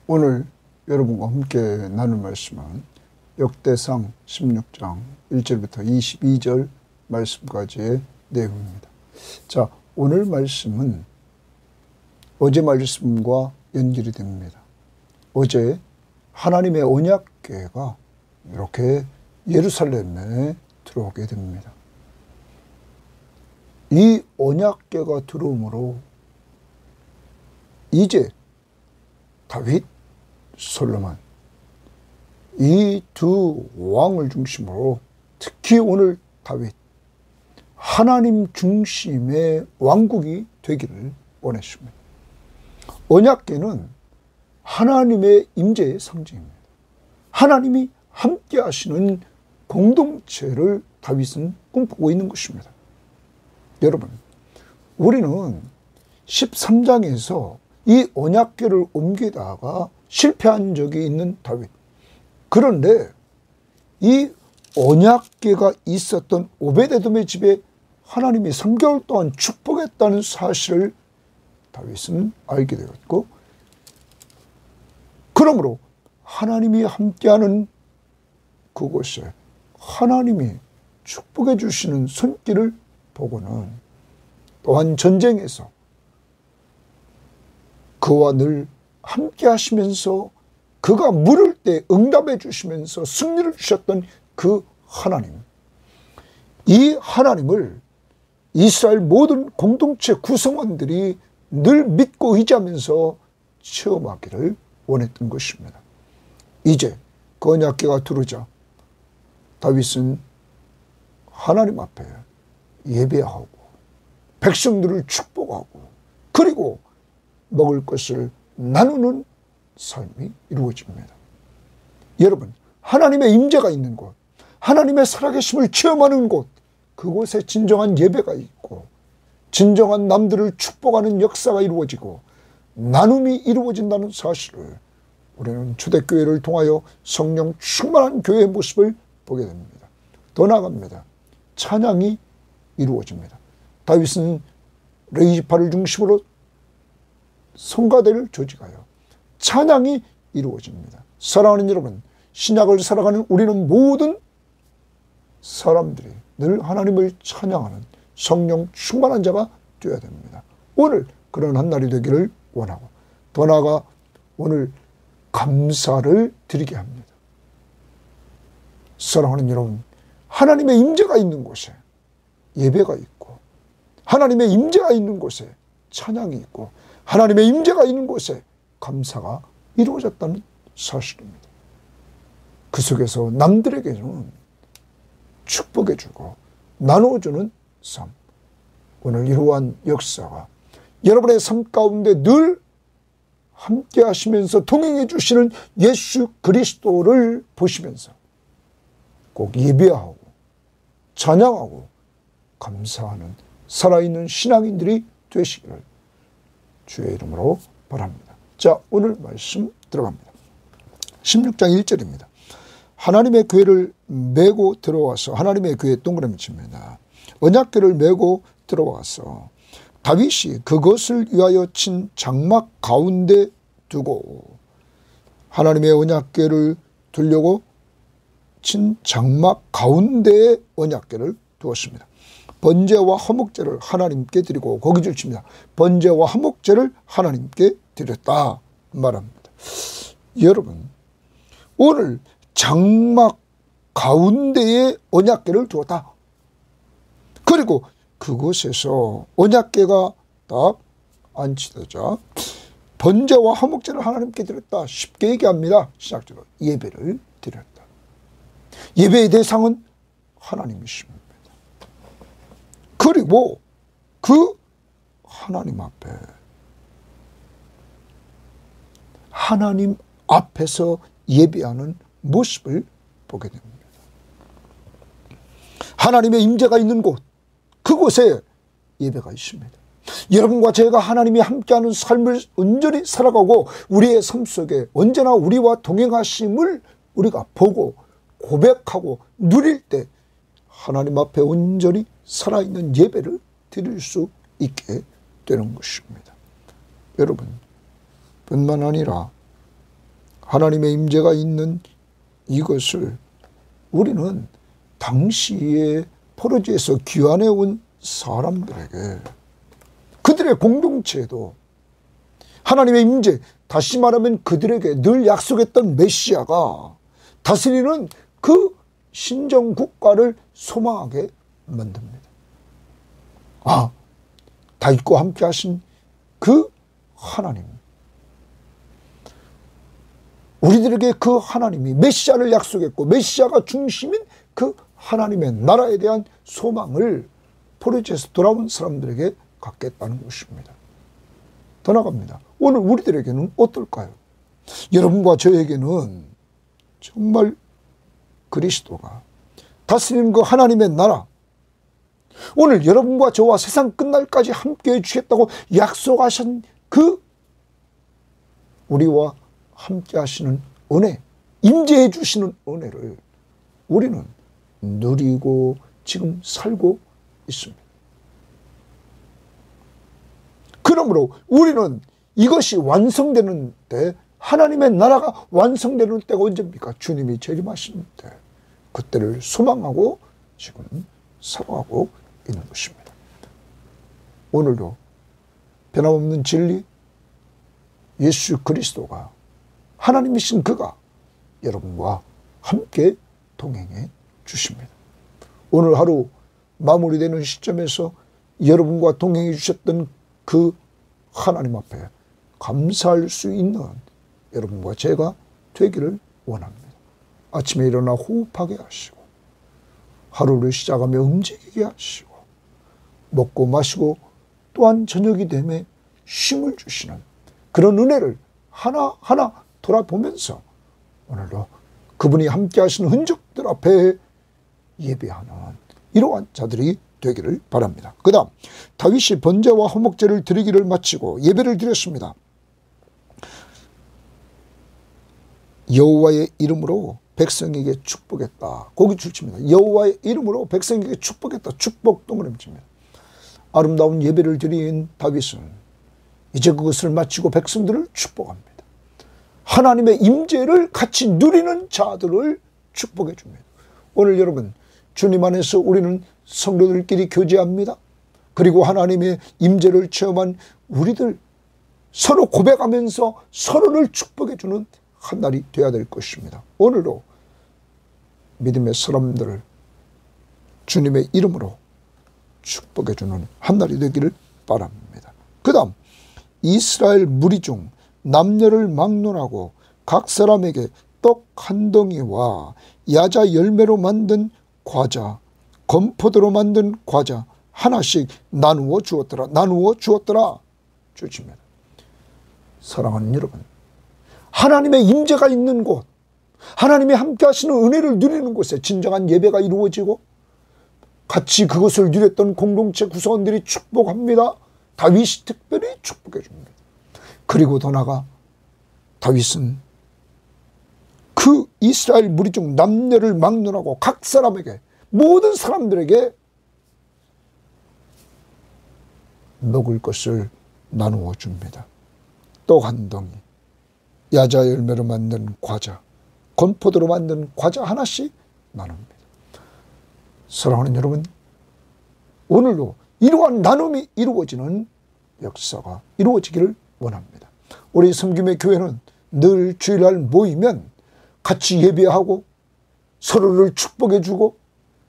오늘 여러분과 함께 나눌 말씀은 역대상 16장 1절부터 22절 말씀까지의 내용입니다. 자, 오늘 말씀은 어제 말씀과 연결이 됩니다. 어제 하나님의 언약궤가 이렇게 예루살렘에 들어오게 됩니다. 이 언약궤가 들어오므로 이제 다윗, 솔로몬 이 두 왕을 중심으로 특히 오늘 다윗 하나님 중심의 왕국이 되기를 원했습니다. 언약궤는 하나님의 임재의 상징입니다. 하나님이 함께 하시는 공동체를 다윗은 꿈꾸고 있는 것입니다. 여러분, 우리는 13장에서 이 언약궤를 옮기다가 실패한 적이 있는 다윗. 그런데 이 언약궤가 있었던 오베데돔의 집에 하나님이 3개월 동안 축복했다는 사실을 다윗은 알게 되었고, 그러므로 하나님이 함께하는 그곳에 하나님이 축복해 주시는 손길을 보고는 또한 전쟁에서 그와 늘 함께 하시면서 그가 물을 때 응답해 주시면서 승리를 주셨던 그 하나님, 이 하나님을 이스라엘 모든 공동체 구성원들이 늘 믿고 의지하면서 체험하기를 원했던 것입니다. 이제 그 언약궤가 들어오자 다윗은 하나님 앞에 예배하고 백성들을 축복하고 그리고 먹을 것을 나누는 삶이 이루어집니다. 여러분, 하나님의 임재가 있는 곳, 하나님의 살아계심을 체험하는 곳, 그곳에 진정한 예배가 있고 진정한 남들을 축복하는 역사가 이루어지고 나눔이 이루어진다는 사실을 우리는 초대교회를 통하여 성령 충만한 교회의 모습을 보게 됩니다. 더 나아갑니다. 찬양이 이루어집니다. 다윗은 레위지파를 중심으로 성가대를 조직하여 찬양이 이루어집니다. 사랑하는 여러분, 신약을 살아가는 우리는 모든 사람들이 늘 하나님을 찬양하는 성령 충만한 자가 되어야 됩니다. 오늘 그런 한 날이 되기를 원하고, 더 나아가 오늘 감사를 드리게 합니다. 사랑하는 여러분, 하나님의 임재가 있는 곳에 예배가 있고, 하나님의 임재가 있는 곳에 찬양이 있고, 하나님의 임재가 있는 곳에 감사가 이루어졌다는 사실입니다. 그 속에서 남들에게는 축복해주고 나누어주는 삶, 오늘 이러한 역사가 여러분의 삶 가운데 늘 함께 하시면서 동행해 주시는 예수 그리스도를 보시면서 꼭 예배하고 찬양하고 감사하는 살아있는 신앙인들이 되시기를 주의 이름으로 바랍니다. 자, 오늘 말씀 들어갑니다. 16장 1절입니다. 하나님의 궤를 메고 들어와서, 하나님의 궤에 동그라미 칩니다. 언약궤를 메고 들어와서 다윗이 그것을 위하여 친 장막 가운데 두고, 하나님의 언약궤를 두려고 친 장막 가운데에 언약궤를 두었습니다. 번제와 화목제를 하나님께 드리고, 거기줄 칩니다. 번제와 화목제를 하나님께 드렸다 말합니다. 여러분, 오늘 장막 가운데에 언약궤를 두었다. 그리고 그곳에서 언약궤가 딱 안치되자 번제와 화목제를 하나님께 드렸다. 쉽게 얘기합니다. 시작적으로 예배를 드렸다. 예배의 대상은 하나님이십니다. 그리고 그 하나님 앞에, 하나님 앞에서 예배하는 모습을 보게 됩니다. 하나님의 임재가 있는 곳, 그곳에 예배가 있습니다. 여러분과 제가 하나님이 함께하는 삶을 온전히 살아가고 우리의 삶 속에 언제나 우리와 동행하심을 우리가 보고 고백하고 누릴 때 하나님 앞에 온전히 살아있는 예배를 드릴 수 있게 되는 것입니다. 여러분, 뿐만 아니라 하나님의 임재가 있는 이것을 우리는 당시에 포로지에서 귀환해 온 사람들에게, 그들의 공동체에도 하나님의 임재, 다시 말하면 그들에게 늘 약속했던 메시아가 다스리는 그 신정국가를 소망하게 만듭니다. 아, 다윗과 함께 하신 그 하나님, 우리들에게 그 하나님이 메시아를 약속했고 메시아가 중심인 그 하나님의 나라에 대한 소망을 포로지에서 돌아온 사람들에게 갖겠다는 것입니다. 더 나갑니다. 오늘 우리들에게는 어떨까요? 여러분과 저에게는 정말 그리스도가 다스리는 그 하나님의 나라, 오늘 여러분과 저와 세상 끝날까지 함께해 주겠다고 약속하신 그 우리와 함께 하시는 은혜, 임재해 주시는 은혜를 우리는 누리고 지금 살고 있습니다. 그러므로 우리는 이것이 완성되는 때, 하나님의 나라가 완성되는 때가 언제입니까? 주님이 재림하시는 때, 그때를 소망하고 지금 살아가고 있는 것입니다. 오늘도 변함없는 진리, 예수 그리스도가, 하나님이신 그가 여러분과 함께 동행해 주십니다. 오늘 하루 마무리되는 시점에서 여러분과 동행해 주셨던 그 하나님 앞에 감사할 수 있는 여러분과 제가 되기를 원합니다. 아침에 일어나 호흡하게 하시고, 하루를 시작하며 움직이게 하시고, 먹고 마시고 또한 저녁이 되면 쉼을 주시는 그런 은혜를 하나하나 돌아보면서 오늘도 그분이 함께 하시는 흔적들 앞에 예배하는 이러한 자들이 되기를 바랍니다. 그 다음 다윗이 번제와 화목제를 드리기를 마치고 예배를 드렸습니다. 여호와의 이름으로 백성에게 축복했다. 거기 줄칩니다. 여호와의 이름으로 백성에게 축복했다. 축복 동그라미칩니다. 아름다운 예배를 드린 다윗은 이제 그것을 마치고 백성들을 축복합니다. 하나님의 임재를 같이 누리는 자들을 축복해 줍니다. 오늘 여러분, 주님 안에서 우리는 성도들끼리 교제합니다. 그리고 하나님의 임재를 체험한 우리들 서로 고백하면서 서로를 축복해 주는 한 날이 되어야 될 것입니다. 오늘도 믿음의 사람들을 주님의 이름으로 축복해 주는 한 날이 되기를 바랍니다. 그 다음 이스라엘 무리 중 남녀를 막론하고 각 사람에게 떡 한 덩이와 야자 열매로 만든 과자, 건포도로 만든 과자 하나씩 나누어 주었더라. 주십니다. 사랑하는 여러분, 하나님의 임재가 있는 곳, 하나님이 함께 하시는 은혜를 누리는 곳에 진정한 예배가 이루어지고 같이 그것을 누렸던 공동체 구성원들이 축복합니다. 다윗이 특별히 축복해 줍니다. 그리고 더 나아가 다윗은 그 이스라엘 무리 중 남녀를 막론하고 각 사람에게, 모든 사람들에게 먹을 것을 나누어 줍니다. 떡 한 덩이, 야자 열매로 만든 과자, 건포도로 만든 과자 하나씩 나눕니다. 사랑하는 여러분, 오늘도 이러한 나눔이 이루어지는 역사가 이루어지기를 원합니다. 우리 섬김의 교회는 늘 주일날 모이면 같이 예배하고 서로를 축복해 주고,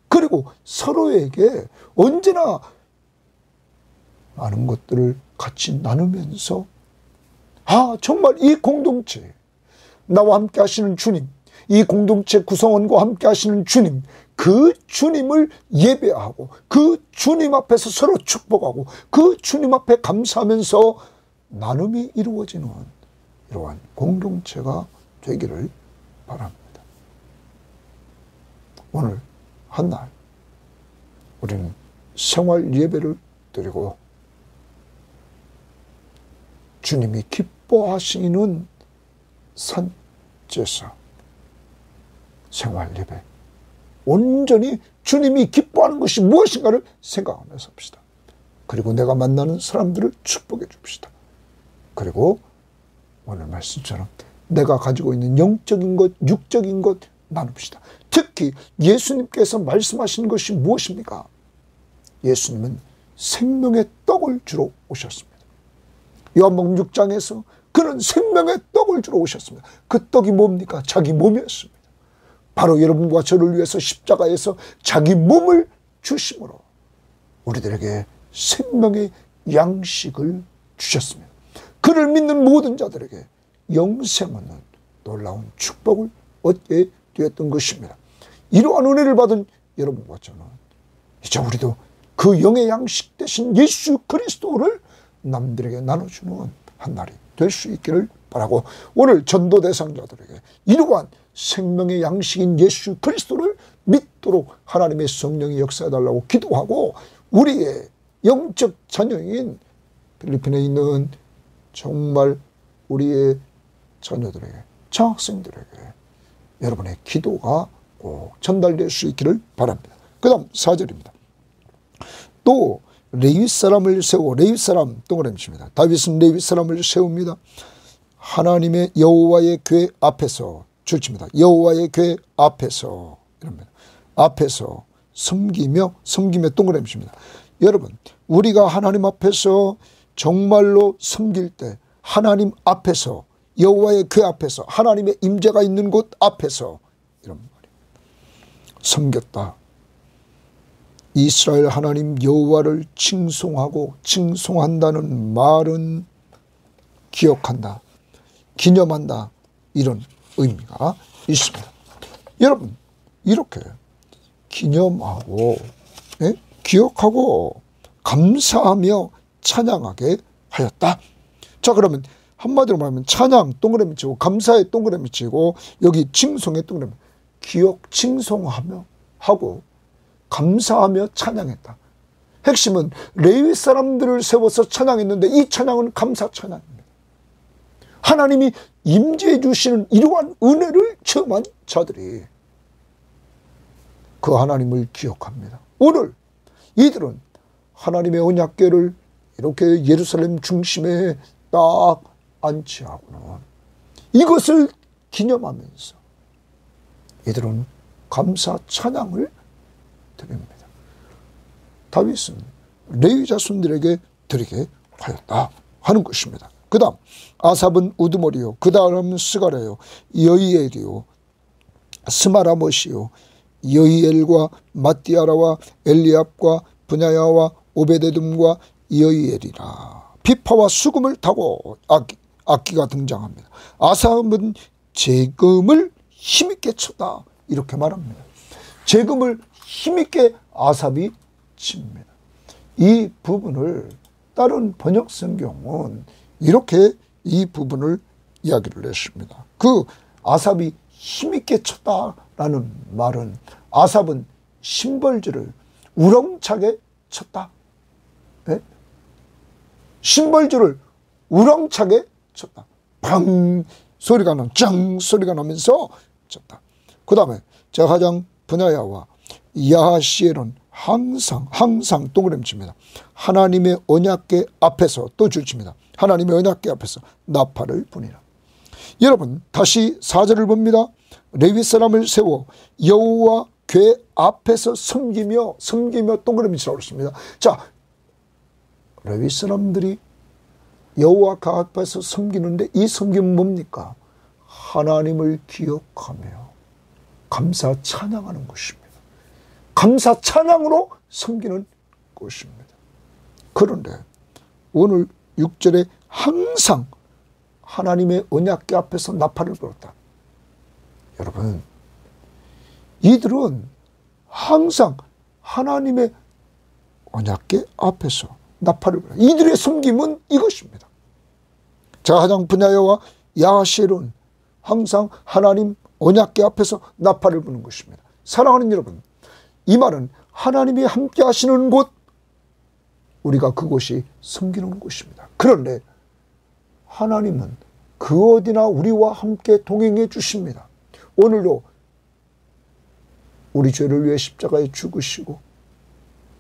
그리고 서로에게 언제나 많은 것들을 같이 나누면서 정말 이 공동체, 나와 함께 하시는 주님, 이 공동체 구성원과 함께 하시는 주님, 그 주님을 예배하고 그 주님 앞에서 서로 축복하고 그 주님 앞에 감사하면서 나눔이 이루어지는 이러한 공동체가 되기를 바랍니다. 오늘 한날 우리는 생활 예배를 드리고 주님이 기뻐하시는 산제사 생활 예배, 온전히 주님이 기뻐하는 것이 무엇인가를 생각하면서 합시다. 그리고 내가 만나는 사람들을 축복해 줍시다. 그리고 오늘 말씀처럼 내가 가지고 있는 영적인 것, 육적인 것 나눕시다. 특히 예수님께서 말씀하신 것이 무엇입니까? 예수님은 생명의 떡을 주러 오셨습니다. 요한복음 6장에서 그는 생명의 떡을 주러 오셨습니다. 그 떡이 뭡니까? 자기 몸이었습니다. 바로 여러분과 저를 위해서 십자가에서 자기 몸을 주심으로 우리들에게 생명의 양식을 주셨습니다. 그를 믿는 모든 자들에게 영생 없는 놀라운 축복을 얻게 되었던 것입니다. 이러한 은혜를 받은 여러분과 저는 이제 우리도 그 영의 양식 대신 예수 그리스도를 남들에게 나눠주는 한 날이 될 수 있기를 바라고, 오늘 전도 대상자들에게 이러한 생명의 양식인 예수 그리스도를 믿도록 하나님의 성령이 역사해달라고 기도하고, 우리의 영적 자녀인 필리핀에 있는 정말 우리의 자녀들에게, 장학생들에게 여러분의 기도가 꼭 전달될 수 있기를 바랍니다. 그 다음 4절입니다. 또 레위 사람을 세워, 레위 사람 동그라미입니다. 다윗은 레위 사람을 세웁니다. 하나님의 여호와의 궤 앞에서 줄칩니다. 여호와의 궤 앞에서 이럽니다. 앞에서 섬기며 동그라미입니다. 여러분, 우리가 하나님 앞에서 정말로 섬길 때 하나님 앞에서, 여호와의 궤 앞에서, 하나님의 임재가 있는 곳 앞에서 이런 말이에요. 섬겼다. 이스라엘 하나님 여호와를 칭송하고 칭송한다는 말은 기억한다, 기념한다, 이런 의미가 있습니다. 여러분, 이렇게 기념하고 기억하고 감사하며 찬양하게 하였다. 자, 그러면 한마디로 말하면 찬양 동그라미 치고 감사의 동그라미 치고 여기 칭송의 동그라미, 기억 칭송하며 하고 감사하며 찬양했다. 핵심은 레위 사람들을 세워서 찬양했는데 이 찬양은 감사 찬양입니다. 하나님이 임재해 주시는 이러한 은혜를 체험한 자들이 그 하나님을 기억합니다. 오늘 이들은 하나님의 언약궤를 이렇게 예루살렘 중심에 딱 안치하고는 이것을 기념하면서 이들은 감사 찬양을 드립니다. 다윗은 레위 자손들에게 드리게 하였다 하는 것입니다. 그 다음 아삽은 우두머리요, 그 다음은 스가랴요, 여이엘이요, 스마라못이요, 여이엘과 마띠아라와 엘리압과 브냐야와 오베데돔과 여이엘이라. 비파와 수금을 타고 악기가 등장합니다. 아삽은 재금을 힘있게 쳤다 이렇게 말합니다. 재금을 힘있게 아삽이 칩니다. 이 부분을 다른 번역 성경은 이렇게 이 부분을 이야기를 했습니다. 그 아삽이 힘있게 쳤다라는 말은 아삽은 심벌질을 우렁차게 쳤다. 네? 심벌질을 우렁차게 쳤다. 방 소리가 나면 짱 소리가 나면서 쳤다. 그 다음에 제가장 브냐야와 야하시엘은 항상 동그라미 칩니다. 하나님의 언약궤 앞에서 또 줄칩니다. 하나님의 언약궤 앞에서 나팔을 부니라. 여러분, 다시 4절을 봅니다. 레위 사람을 세워 여호와 궤 앞에서 섬기며 동그라미 치라고 했습니다. 자, 레위 사람들이 여호와 궤 앞에서 섬기는데 이 섬김은 뭡니까? 하나님을 기억하며 감사 찬양하는 것입니다. 감사 찬양으로 섬기는 것입니다. 그런데 오늘 6절에 항상 하나님의 언약궤 앞에서 나팔을 불었다. 여러분, 이들은 항상 하나님의 언약궤 앞에서 나팔을 불었다. 이들의 섬김은 이것입니다. 제가장 브냐야와 야하시엘은 항상 하나님 언약궤 앞에서 나팔을 부는 것입니다. 사랑하는 여러분, 이 말은 하나님이 함께 하시는 곳, 우리가 그곳이 섬기는 곳입니다. 그런데 하나님은 그 어디나 우리와 함께 동행해 주십니다. 오늘도 우리 죄를 위해 십자가에 죽으시고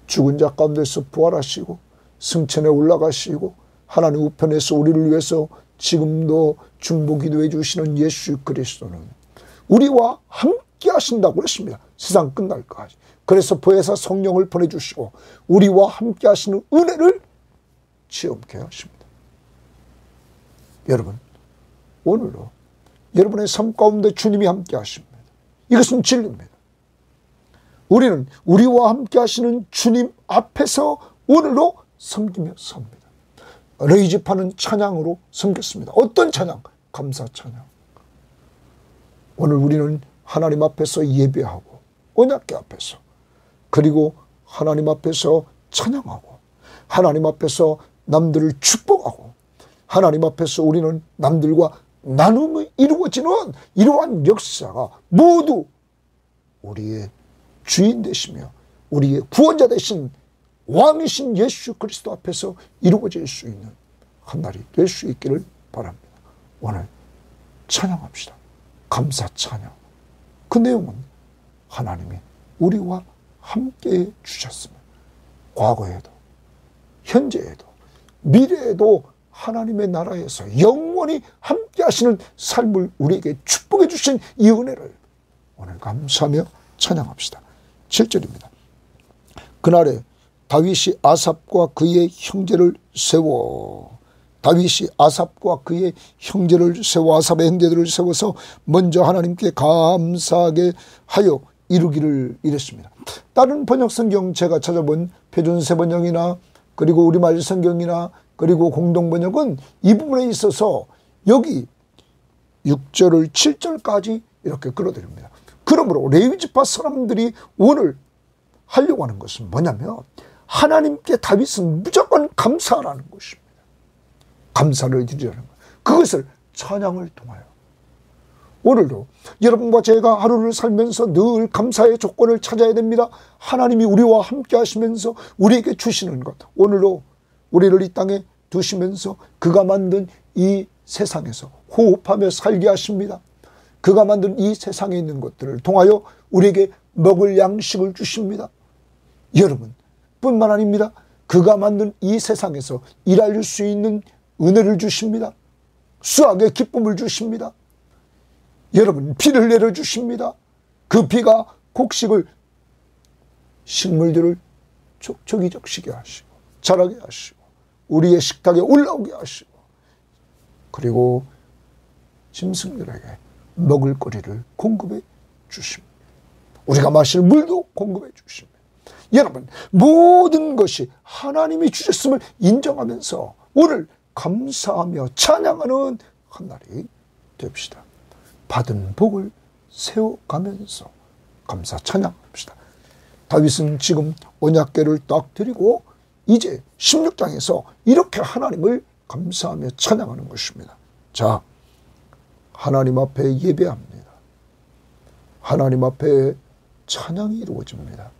죽은 자 가운데서 부활하시고 승천에 올라가시고 하나님 우편에서 우리를 위해서 지금도 중보기도해 주시는 예수 그리스도는 우리와 함께 하신다고 그랬습니다. 세상 끝날까지. 그래서 보혜사 성령을 보내주시고 우리와 함께 하시는 은혜를 체험케 하십니다. 여러분, 오늘도 여러분의 삶 가운데 주님이 함께 하십니다. 이것은 진리입니다. 우리는 우리와 함께 하시는 주님 앞에서 오늘도 섬기며 삽니다. 레이지파는 찬양으로 섬겼습니다. 어떤 찬양? 감사 찬양. 오늘 우리는 하나님 앞에서 예배하고 언약궤 앞에서 그리고 하나님 앞에서 찬양하고 하나님 앞에서 남들을 축복하고 하나님 앞에서 우리는 남들과 나눔이 이루어지는 이러한 역사가 모두 우리의 주인 되시며 우리의 구원자 되신 왕이신 예수 그리스도 앞에서 이루어질 수 있는 한 날이 될 수 있기를 바랍니다. 오늘 찬양합시다. 감사 찬양. 그 내용은 하나님이 우리와 함께 주셨습니다. 과거에도 현재에도 미래에도 하나님의 나라에서 영원히 함께 하시는 삶을 우리에게 축복해 주신 이 은혜를 오늘 감사하며 찬양합시다. 7절입니다. 그날에 다윗이 아삽과 그의 형제를 세워 다윗이 아삽과 그의 형제를 세워 아삽의 형제들을 세워서 먼저 하나님께 감사하게 하여 이루기를 이랬습니다. 다른 번역 성경 제가 찾아본 표준세 번역이나 그리고 우리말 성경이나 그리고 공동번역은 이 부분에 있어서 여기 6절을 7절까지 이렇게 끌어들입니다. 그러므로 레위지파 사람들이 오늘 하려고 하는 것은 뭐냐면 하나님께 다윗은 무조건 감사하라는 것입니다. 감사를 드리라는 것. 그것을 찬양을 통하여 오늘도 여러분과 제가 하루를 살면서 늘 감사의 조건을 찾아야 됩니다. 하나님이 우리와 함께 하시면서 우리에게 주시는 것. 오늘도 우리를 이 땅에 두시면서 그가 만든 이 세상에서 호흡하며 살게 하십니다. 그가 만든 이 세상에 있는 것들을 통하여 우리에게 먹을 양식을 주십니다. 여러분 뿐만 아닙니다. 그가 만든 이 세상에서 일할 수 있는 은혜를 주십니다. 수확의 기쁨을 주십니다. 여러분 비를 내려주십니다. 그 비가 곡식을 식물들을 촉촉이 적시게 하시고 자라게 하시고 우리의 식탁에 올라오게 하시고 그리고 짐승들에게 먹을 거리를 공급해 주십니다. 우리가 마실 물도 공급해 주십니다. 여러분 모든 것이 하나님이 주셨음을 인정하면서 오늘 감사하며 찬양하는 한 날이 됩시다. 받은 복을 세워가면서 감사 찬양합시다. 다윗은 지금 언약궤를 딱 드리고 이제 16장에서 이렇게 하나님을 감사하며 찬양하는 것입니다. 자, 하나님 앞에 예배합니다. 하나님 앞에 찬양이 이루어집니다.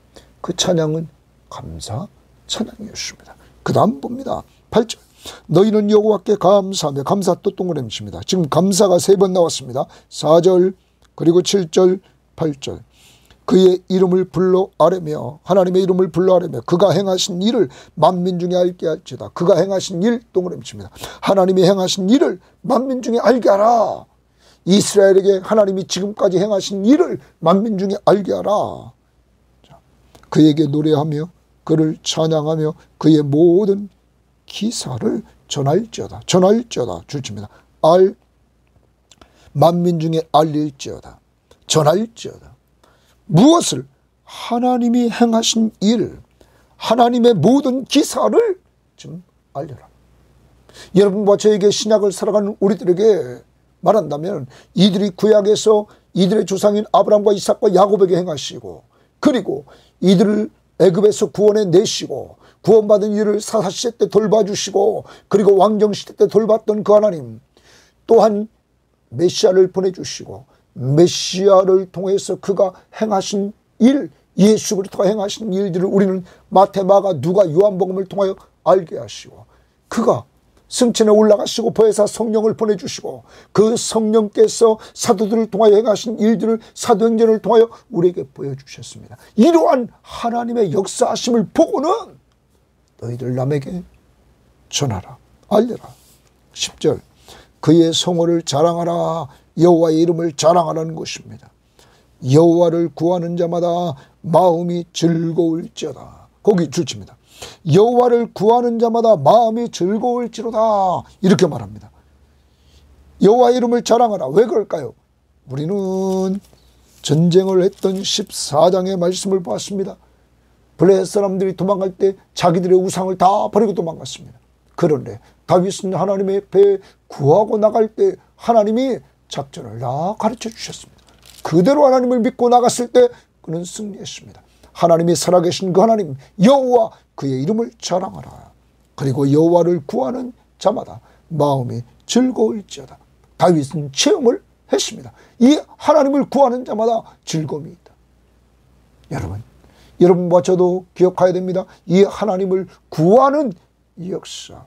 그 찬양은 감사 찬양이었습니다. 그 다음 봅니다. 8절. 너희는 여호와께 감사하며 감사 또 동그라미입니다. 지금 감사가 3번 나왔습니다. 4절 그리고 7절 8절. 그의 이름을 불러 아뢰며 하나님의 이름을 불러 아뢰며 그가 행하신 일을 만민 중에 알게 할지어다. 그가 행하신 일 동그라미입니다. 하나님이 행하신 일을 만민 중에 알게 하라. 이스라엘에게 하나님이 지금까지 행하신 일을 만민 중에 알게 하라. 그에게 노래하며 그를 찬양하며 그의 모든 기사를 전할지어다. 전할지어다. 줄칩니다. 만민 중에 알릴지어다. 전할지어다. 무엇을? 하나님이 행하신 일, 하나님의 모든 기사를 좀 알려라. 여러분과 저에게 신약을 살아가는 우리들에게 말한다면 이들이 구약에서 이들의 조상인 아브라함과 이삭과 야곱에게 행하시고 그리고 이들을 애굽에서 구원해 내시고 구원받은 이를 사사시대 때 돌봐주시고 그리고 왕정시대 때 돌봤던 그 하나님 또한 메시아를 보내주시고 메시아를 통해서 그가 행하신 일 예수 그리스도가 행하신 일들을 우리는 마태, 마가, 누가, 요한복음을 통하여 알게 하시고 그가 승천에 올라가시고 보혜사 성령을 보내주시고 그 성령께서 사도들을 통하여 행하신 일들을 사도행전을 통하여 우리에게 보여주셨습니다. 이러한 하나님의 역사하심을 보고는 너희들 남에게 전하라. 알려라. 10절. 그의 성호를 자랑하라. 여호와의 이름을 자랑하라는 것입니다. 여호와를 구하는 자마다 마음이 즐거울지어다. 거기 줄칩니다. 여호와를 구하는 자마다 마음이 즐거울지로다. 이렇게 말합니다. 여호와의 이름을 자랑하라. 왜 그럴까요? 우리는 전쟁을 했던 14장의 말씀을 보았습니다. 블레셋 사람들이 도망갈 때 자기들의 우상을 다 버리고 도망갔습니다. 그런데 다윗은 하나님의 배에 구하고 나갈 때 하나님이 작전을 다 가르쳐 주셨습니다. 그대로 하나님을 믿고 나갔을 때 그는 승리했습니다. 하나님이 살아계신 그 하나님 여호와 그의 이름을 자랑하라. 그리고 여호와를 구하는 자마다 마음이 즐거울지어다. 다윗은 체험을 했습니다. 이 하나님을 구하는 자마다 즐거움이 있다. 여러분과 저도 기억해야 됩니다. 이 하나님을 구하는 이 역사.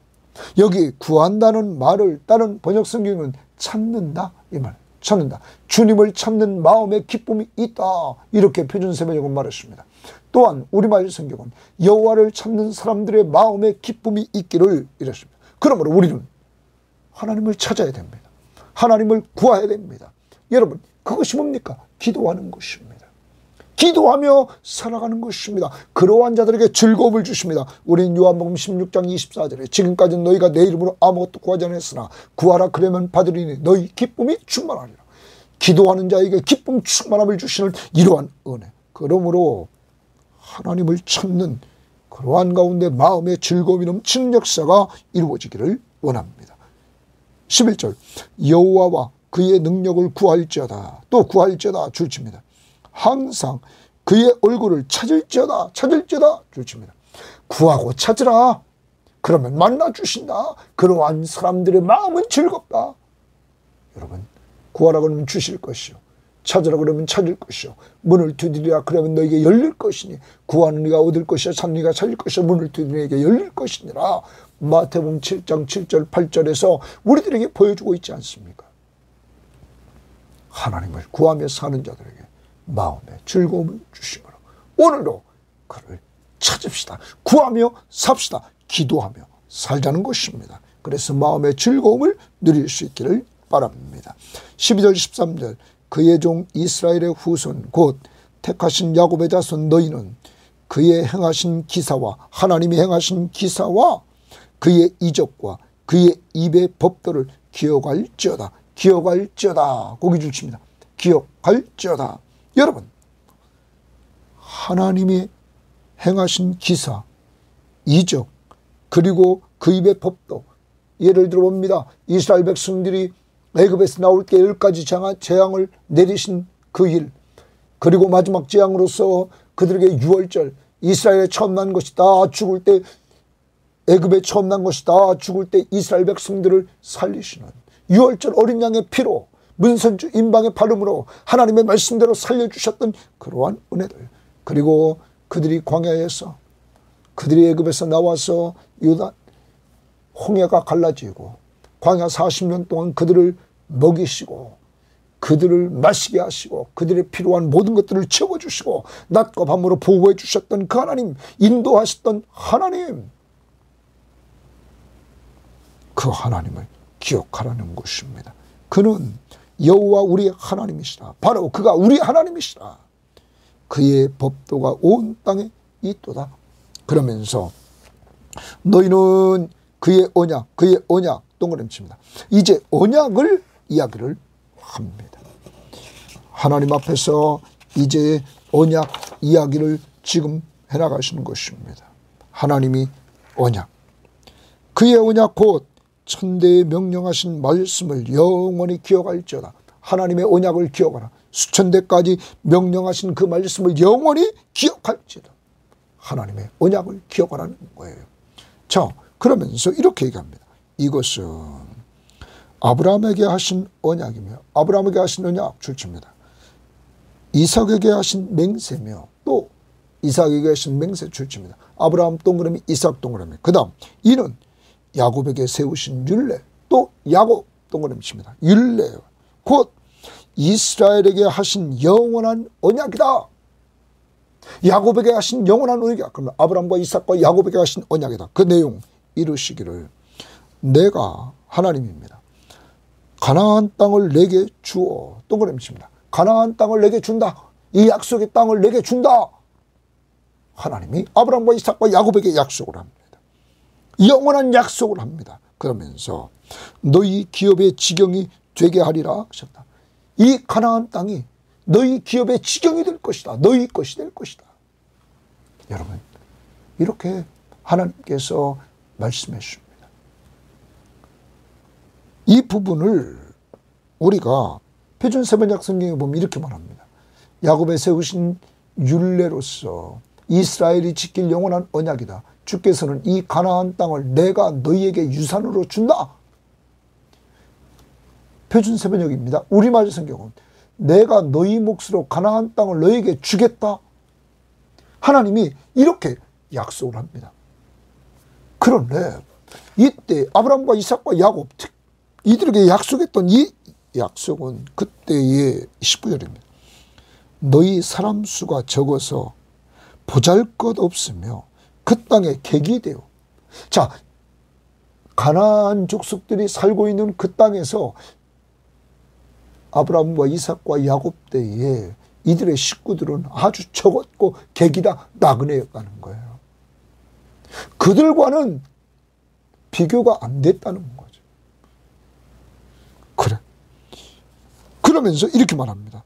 여기 구한다는 말을 다른 번역 성경은 찾는다 이 말. 찾는다. 주님을 찾는 마음의 기쁨이 있다. 이렇게 표준세번역은 말했습니다. 또한 우리말 성경은 여호와를 찾는 사람들의 마음의 기쁨이 있기를 이랬습니다. 그러므로 우리는 하나님을 찾아야 됩니다. 하나님을 구해야 됩니다. 여러분, 그것이 뭡니까? 기도하는 것입니다. 기도하며 살아가는 것입니다. 그러한 자들에게 즐거움을 주십니다. 우리는 요한복음 16장 24절에 지금까지는 너희가 내 이름으로 아무것도 구하지 않았으나 구하라 그러면 받으리니 너희 기쁨이 충만하리라. 기도하는 자에게 기쁨 충만함을 주시는 이러한 은혜. 그러므로 하나님을 찾는 그러한 가운데 마음의 즐거움이 넘치는 역사가 이루어지기를 원합니다. 11절 여호와와 그의 능력을 구할지어다. 또 구할지어다 줄칩니다. 항상 그의 얼굴을 찾을지어다. 줄칩니다. 구하고 찾으라. 그러면 만나 주신다. 그러한 사람들의 마음은 즐겁다. 여러분, 구하라 그러면 주실 것이요. 찾으라 그러면 찾을 것이요. 문을 두드리라 그러면 너에게 열릴 것이니 구하는 이가 얻을 것이요 찾는 이가 찾을 것이요 문을 두드리는 이에게 열릴 것이니라. 마태복음 7장 7절 8절에서 우리들에게 보여주고 있지 않습니까? 하나님을 구하며 사는 자들에게 마음의 즐거움을 주시므로 오늘도 그를 찾읍시다. 구하며 삽시다. 기도하며 살자는 것입니다. 그래서 마음의 즐거움을 누릴 수 있기를 바랍니다. 12절 13절 그의 종 이스라엘의 후손 곧 택하신 야곱의 자손 너희는 그의 행하신 기사와 하나님이 행하신 기사와 그의 이적과 그의 입의 법도를 기억할지어다. 거기 줄칩니다. 기억할지어다. 여러분, 하나님이 행하신 기사, 이적, 그리고 그 입의 법도. 예를 들어 봅니다. 이스라엘 백성들이 애굽에서 나올 때 10가지 재앙을 내리신 그 일, 그리고 마지막 재앙으로서 그들에게 유월절, 이스라엘에 처음 난 것이 다 죽을 때, 애굽에 처음 난 것이 다 죽을 때 이스라엘 백성들을 살리시는 유월절 어린 양의 피로 문선주 임방의 발음으로 하나님의 말씀대로 살려주셨던 그러한 은혜들, 그리고 그들이 광야에서 그들이 애굽에서 나와서 유다 홍해가 갈라지고 광야 40년 동안 그들을 먹이시고 그들을 마시게 하시고 그들의 필요한 모든 것들을 채워주시고 낮과 밤으로 보호해 주셨던 그 하나님, 인도하셨던 하나님, 그 하나님을 기억하라는 것입니다. 그는 여호와 우리 하나님이시라. 바로 그가 우리 하나님이시라. 그의 법도가 온 땅에 있도다. 그러면서 너희는 그의 언약 동그라미칩니다. 이제 언약을 이야기를 합니다. 하나님 앞에서 이제 언약 이야기를 지금 해나가시는 것입니다. 하나님이 언약, 그의 언약 곧 천대에 명령하신 말씀을 영원히 기억할지어다. 하나님의 언약을 기억하라. 수천대까지 명령하신 그 말씀을 영원히 기억할지어다. 하나님의 언약을 기억하라는 거예요. 자, 그러면서 이렇게 얘기합니다. 이것은 아브라함에게 하신 언약이며 아브라함에게 하신 언약 줄칩니다. 이삭에게 하신 맹세며 또 이삭에게 하신 맹세 줄칩니다. 아브라함 동그라미 이삭 동그라미. 그 다음 이는 야곱에게 세우신 율례, 또 야곱 동그라미 칩니다. 율례 곧 이스라엘에게 하신 영원한 언약이다. 야곱에게 하신 영원한 언약이다. 그러면 아브라함과 이삭과 야곱에게 하신 언약이다. 그 내용 이루시기를 내가 하나님입니다. 가나안 땅을 내게 주어. 동그라미칩니다. 가나안 땅을 내게 준다. 이 약속의 땅을 내게 준다. 하나님이 아브라함과 이삭과 야곱에게 약속을 합니다. 영원한 약속을 합니다. 그러면서 너희 기업의 지경이 되게 하리라 하셨다. 이 가나안 땅이 너희 기업의 지경이 될 것이다. 너희 것이 될 것이다. 여러분, 이렇게 하나님께서 말씀해 주십니다. 이 부분을 우리가 표준세번역 성경에 보면 이렇게 말합니다. 야곱에 세우신 율례로서 이스라엘이 지킬 영원한 언약이다. 주께서는 이 가나안 땅을 내가 너희에게 유산으로 준다. 표준세번역입니다. 우리말 성경은 내가 너희 몫으로 가나안 땅을 너희에게 주겠다. 하나님이 이렇게 약속을 합니다. 그런데 이때 아브라함과 이삭과 야곱 이들에게 약속했던 이 약속은 그때의 19절입니다. 너희 사람 수가 적어서 보잘것없으며 그 땅에 객이 되어. 자, 가나안 족속들이 살고 있는 그 땅에서 아브라함과 이삭과 야곱 때에 이들의 식구들은 아주 적었고 객이다 나그네였다는 거예요. 그들과는 비교가 안 됐다는 거죠. 그래. 그러면서 이렇게 말합니다.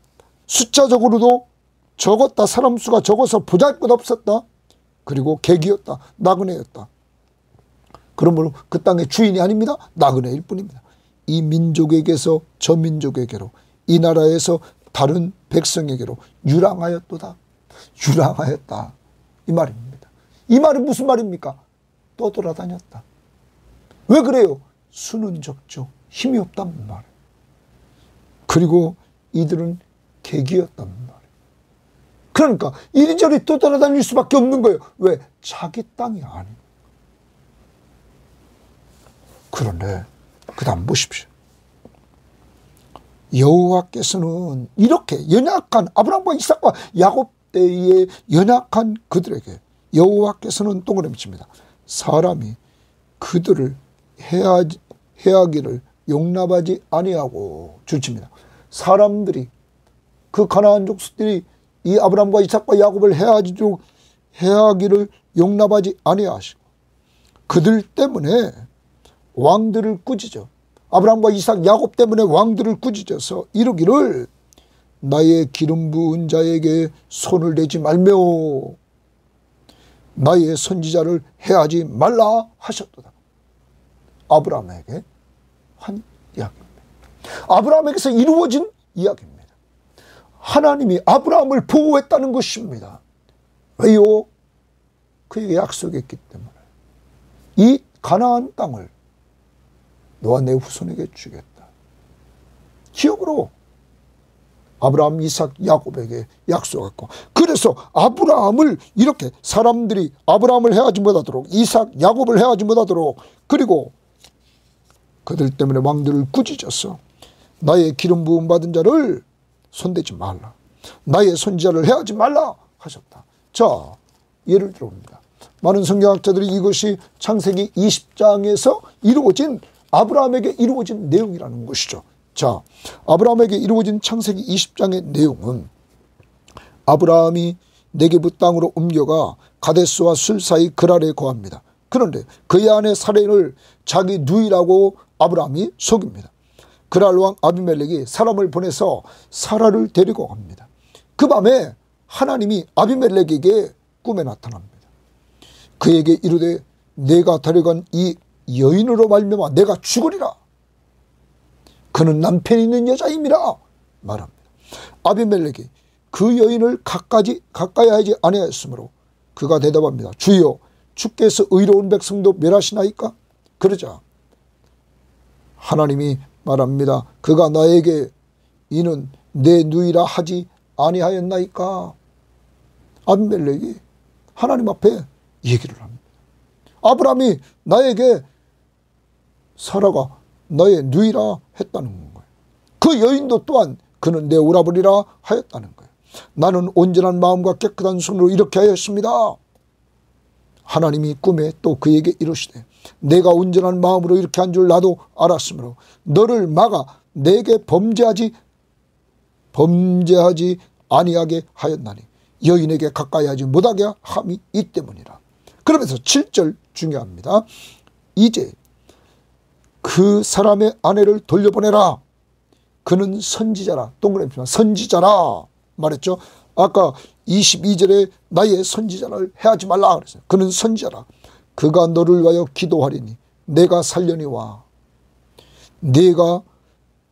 숫자적으로도 적었다. 사람 수가 적어서 보잘것없었다. 그리고 객이었다. 나그네였다. 그러므로 그 땅의 주인이 아닙니다. 나그네일 뿐입니다. 이 민족에게서 저 민족에게로, 이 나라에서 다른 백성에게로 유랑하였도다. 유랑하였다. 이 말입니다. 이 말은 무슨 말입니까? 떠돌아다녔다. 왜 그래요? 수는 적죠. 힘이 없단 말이에요. 그리고 이들은 객이었단 말이에요. 그러니까 이리저리 떠돌아다닐 수밖에 없는 거예요. 왜? 자기 땅이 아니에요. 그런데 그 다음 보십시오. 여호와께서는 이렇게 연약한 아브라함과 이삭과 야곱 때의 연약한 그들에게 여호와께서는 동그라미 칩니다. 사람이 그들을 해하기를 용납하지 아니하고 줄칩니다. 사람들이 그 가나안 족속들이 이 아브라함과 이삭과 야곱을 해하기를 용납하지 아니하시고 그들 때문에 왕들을 꾸짖어. 아브라함과 이삭, 야곱 때문에 왕들을 꾸짖어서 이르기를 나의 기름 부은 자에게 손을 대지 말며 나의 선지자를 해하지 말라 하셨도다. 아브라함에게 한 이야기입니다. 아브라함에게서 이루어진 이야기입니다. 하나님이 아브라함을 보호했다는 것입니다. 왜요? 그에게 약속했기 때문에. 이 가나안 땅을 너와 내 후손에게 주겠다. 기억으로 아브라함, 이삭, 야곱에게 약속했고, 그래서 아브라함을 이렇게 사람들이 아브라함을 해하지 못하도록, 이삭, 야곱을 해하지 못하도록, 그리고 그들 때문에 왕들을 꾸짖어서 나의 기름 부음 받은 자를 손대지 말라, 나의 선지자를 해하지 말라 하셨다. 자, 예를 들어봅니다. 많은 성경학자들이 이것이 창세기 20장에서 이루어진 아브라함에게 이루어진 내용이라는 것이죠. 자, 아브라함에게 이루어진 창세기 20장의 내용은 아브라함이 네게부 땅으로 옮겨가 가데스와 술 사이 그랄에 거합니다. 그런데 그의 아내 사레를 자기 누이라고 아브라함이 속입니다. 그랄 왕 아비멜렉이 사람을 보내서 사라를 데리고 갑니다. 그 밤에 하나님이 아비멜렉에게 꿈에 나타납니다. 그에게 이르되 내가 데려간 이 여인으로 말미암아 내가 죽으리라. 그는 남편이 있는 여자임이라 말합니다. 아비멜렉이 그 여인을 가까이 하지 아니하였으므로 그가 대답합니다. 주여, 주께서 의로운 백성도 멸하시나이까? 그러자 하나님이 말합니다. 그가 나에게 이는 내 누이라 하지 아니하였나이까? 아비멜렉이 하나님 앞에 얘기를 합니다. 아브라함이 나에게 사라가 너의 누이라 했다는 거예요. 그 여인도 또한 그는 내 오라버니라 하였다는 거예요. 나는 온전한 마음과 깨끗한 손으로 이렇게 하였습니다. 하나님이 꿈에 또 그에게 이르시되 내가 온전한 마음으로 이렇게 한 줄 나도 알았으므로 너를 막아 내게 범죄하지 아니하게 하였나니 여인에게 가까이 하지 못하게 함이 이 때문이라. 그러면서 7절 중요합니다. 이제 그 사람의 아내를 돌려보내라. 그는 선지자라. 동그라미 선지자라 말했죠. 아까 22절에 나의 선지자를 해하지 말라 그랬어요. 그는 선지자라. 그가 너를 위하여 기도하리니 내가 살려니와 네가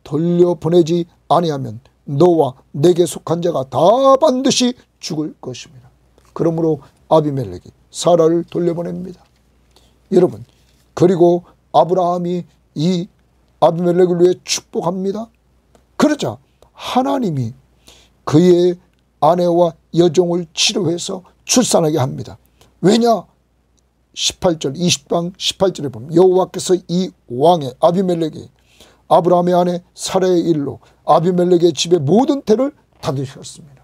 돌려보내지 아니하면 너와 내게 속한 자가 다 반드시 죽을 것입니다. 그러므로 아비멜렉이 사라를 돌려보냅니다. 여러분, 그리고 아브라함이 이 아비멜렉을 위해 축복합니다. 그러자 하나님이 그의 아내와 여종을 치료해서 출산하게 합니다. 왜냐? 18절 20장 18절에 보면 여호와께서 이 왕의 아비멜렉이 아브라함의 아내 사라의 일로 아비멜렉의 집의 모든 태를 닫으셨습니다.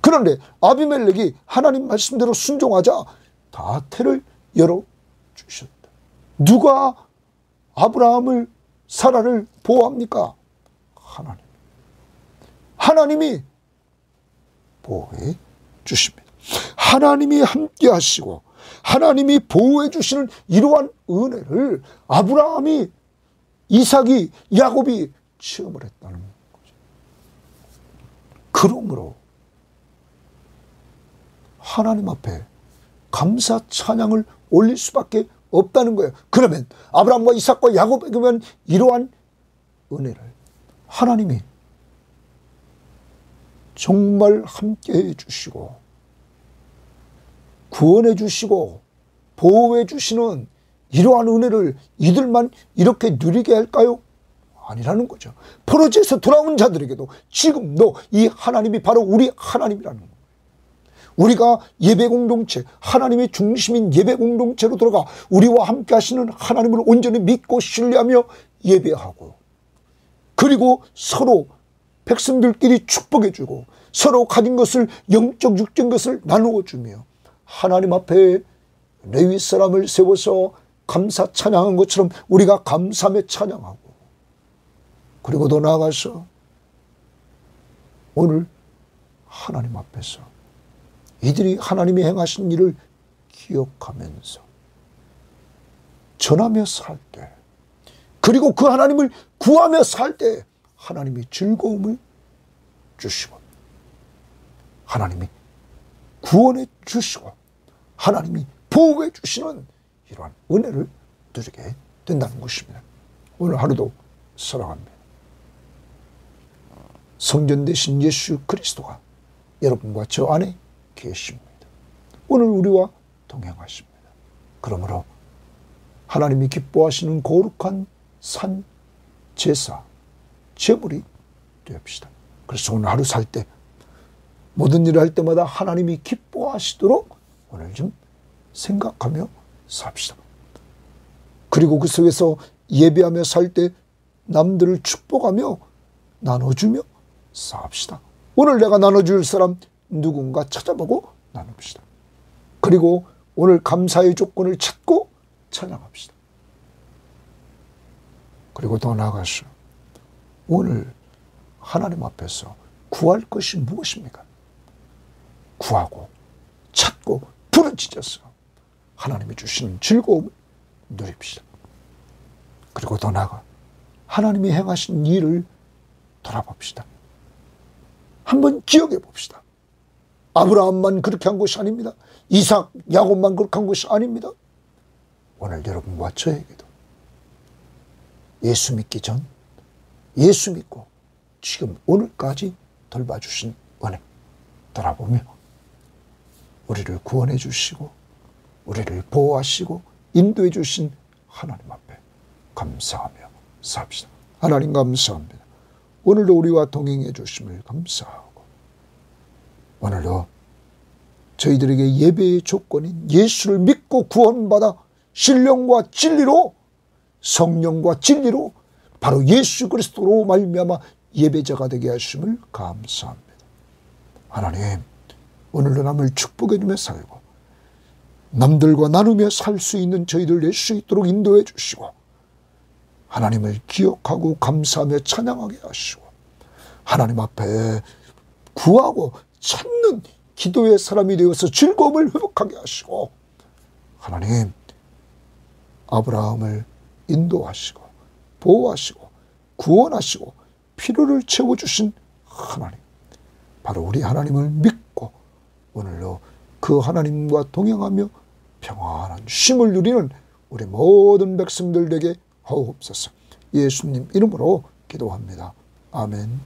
그런데 아비멜렉이 하나님 말씀대로 순종하자 다 태를 열어주셨다. 누가 아브라함을 사라를 보호합니까? 하나님이 보호해 주십니다. 하나님이 함께 하시고 하나님이 보호해 주시는 이러한 은혜를 아브라함이, 이삭이, 야곱이 체험을 했다는 거죠. 그러므로 하나님 앞에 감사 찬양을 올릴 수밖에 없다는 거예요. 그러면 아브라함과 이삭과 야곱에게만 이러한 은혜를 하나님이 정말 함께해 주시고 구원해 주시고 보호해 주시는 이러한 은혜를 이들만 이렇게 누리게 할까요? 아니라는 거죠. 포로지에서 돌아온 자들에게도 지금도 이 하나님이 바로 우리 하나님이라는 거예요. 우리가 예배 공동체, 하나님의 중심인 예배 공동체로 들어가 우리와 함께 하시는 하나님을 온전히 믿고 신뢰하며 예배하고, 그리고 서로 백성들끼리 축복해주고 서로 가진 것을, 영적 육적인 것을 나누어주며 하나님 앞에 레위 사람을 세워서 감사 찬양한 것처럼 우리가 감사하며 찬양하고, 그리고 더 나아가서 오늘 하나님 앞에서 이들이 하나님이 행하신 일을 기억하면서 전하며 살 때, 그리고 그 하나님을 구하며 살 때 하나님이 즐거움을 주시고 하나님이 구원해 주시고 하나님이 보호해 주시는 이러한 은혜를 누리게 된다는 것입니다. 오늘 하루도 사랑합니다. 성전 되신 예수 그리스도가 여러분과 저 안에 계십니다. 오늘 우리와 동행하십니다. 그러므로 하나님이 기뻐하시는 거룩한 산 제사, 제물이 되옵시다. 그래서 오늘 하루 살 때 모든 일을 할 때마다 하나님이 기뻐하시도록 오늘 좀 생각하며 삽시다. 그리고 그 속에서 예배하며 살 때 남들을 축복하며 나눠주며 삽시다. 오늘 내가 나눠줄 사람 누군가 찾아보고 나눕시다. 그리고 오늘 감사의 조건을 찾고 찬양합시다. 그리고 더 나아가서 오늘 하나님 앞에서 구할 것이 무엇입니까? 구하고 찾고 부르짖어서 하나님이 주시는 즐거움을 누립시다. 그리고 더 나아가 하나님이 행하신 일을 돌아봅시다. 한번 기억해 봅시다. 아브라함만 그렇게 한 것이 아닙니다. 이삭, 야곱만 그렇게 한 것이 아닙니다. 오늘 여러분과 저에게도 예수 믿기 전, 예수 믿고 지금 오늘까지 돌봐주신 은혜 돌아보며 우리를 구원해 주시고 우리를 보호하시고 인도해 주신 하나님 앞에 감사하며 삽시다. 하나님 감사합니다. 오늘도 우리와 동행해 주심을 감사하고 오늘도 저희들에게 예배의 조건인 예수를 믿고 구원받아 신령과 진리로, 성령과 진리로 바로 예수 그리스도로 말미암아 예배자가 되게 하심을 감사합니다. 하나님, 오늘도 남을 축복해 주며 살고 남들과 나누며 살 수 있는 저희들 될 수 있도록 인도해 주시고 하나님을 기억하고 감사하며 찬양하게 하시고 하나님 앞에 구하고 찾는 기도의 사람이 되어서 즐거움을 회복하게 하시고 하나님 아브라함을 인도하시고 보호하시고 구원하시고 필요를 채워주신 하나님, 바로 우리 하나님을 믿고 오늘도 그 하나님과 동행하며 평안한 쉼을 누리는 우리 모든 백성들 되게 하옵소서. 예수님 이름으로 기도합니다. 아멘.